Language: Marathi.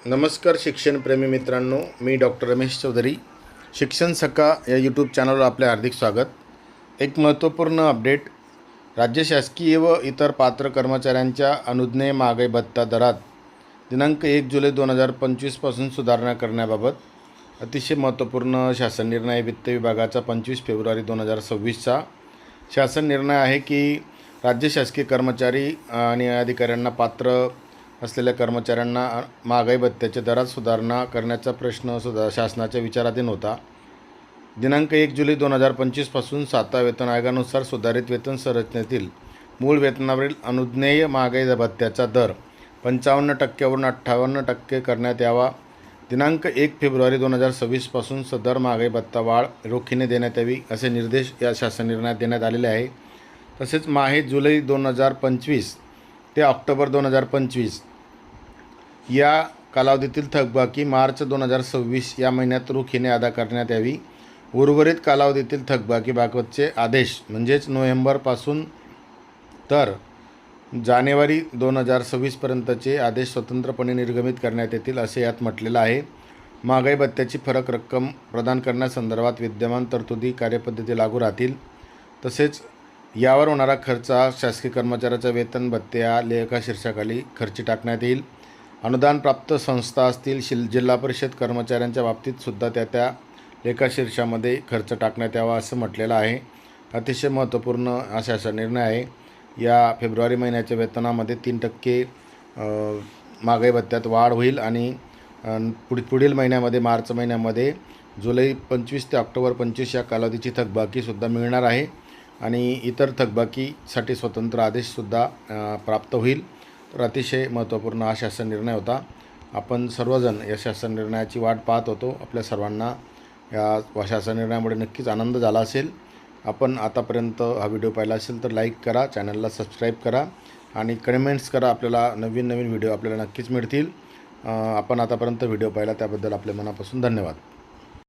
नमस्कार शिक्षणप्रेमी मित्रांनो, मी डॉक्टर रमेश चौधरी. शिक्षण सखा या यूट्यूब चॅनलवर आपले हार्दिक स्वागत. एक महत्त्वपूर्ण अपडेट. राज्य शासकीय व इतर पात्र कर्मचाऱ्यांच्या अनुज्ञेय महागाई भत्ता दरात दिनांक 1 जुलै 2025 पासून सुधारणा करण्याबाबत अतिशय महत्त्वपूर्ण शासन निर्णय. वित्त विभागाचा 25 फेब्रुवारी 2026चा शासन निर्णय आहे की राज्य शासकीय कर्मचारी आणि अधिकाऱ्यांना पात्र असलेल्या कर्मचाऱ्यांना महागाई भत्त्याच्या दरात सुधारणा करण्याचा प्रश्न शासनाच्या विचाराधीन होता. दिनांक 1 जुलै 2025 पासून 7व्या वेतन आयोगानुसार सुधारित वेतन संरचनेतील मूळ वेतनावरील अनुज्ञेय महागाई भत्त्याचा दर 55% वरून 58% करण्यात यावा. दिनांक 1 फेब्रुवारी 2026 पासून सदर महागाई भत्ता वाढ रोखीने देण्यात यावी असे निर्देश या शासन निर्णयात देण्यात आलेले आहे. तसेच माहे जुलै 2025 ते ऑक्टोबर 2025 या कालावधीतील थकबाकी मार्च 2026 या महिन्यात रोखीने अदा करण्यात यावी. उर्वरित कालावधीतील थकबाकीबाबतचे आदेश म्हणजेच नोव्हेंबरपासून तर जानेवारी 2026 पर्यंतचे आदेश स्वतंत्रपणे निर्गमित करण्यात येतील असे यात म्हटलेलं आहे. महागाई भत्त्याची फरक रक्कम प्रदान करण्यासंदर्भात विद्यमान तरतुदी कार्यपद्धती लागू राहतील. तसेच यावर होणारा खर्च शासकीय कर्मचाऱ्याचा वेतन भत्ते या लेखा शीर्षकाखाली खर्ची टाकण्यात येईल. अनुदानप्राप्त संस्था असतील जिल्हा परिषद कर्मचाऱ्यांच्या बाबतीत सुद्धा त्या लेखाशीर्षामध्ये खर्च टाकण्यात यावा असं म्हटलेलं आहे. अतिशय महत्त्वपूर्ण असा निर्णय आहे. या फेब्रुवारी महिन्याच्या वेतनामध्ये 3% महागाई भत्त्यात वाढ होईल आणि पुढील महिन्यामध्ये मार्च महिन्यामध्ये जुलै 25 ते ऑक्टोबर 25 या कालावधीची थकबाकीसुद्धा मिळणार आहे आणि इतर थकबाकीसाठी स्वतंत्र आदेशसुद्धा प्राप्त होईल. तर अतिशय महत्त्वपूर्ण हा शासन निर्णय होता. आपण सर्वजण या शासन निर्णयाची वाट पाहत होतो. आपल्या सर्वांना या शासन निर्णयामुळे नक्कीच आनंद झाला असेल. आपण आतापर्यंत हा व्हिडिओ पाहिला असेल तर लाईक करा, चॅनलला सबस्क्राईब करा आणि कमेंट्स करा. आपल्याला नवीन व्हिडिओ आपल्याला नक्कीच मिळतील. आपण आतापर्यंत व्हिडिओ पाहिला त्याबद्दल आपल्या मनापासून धन्यवाद.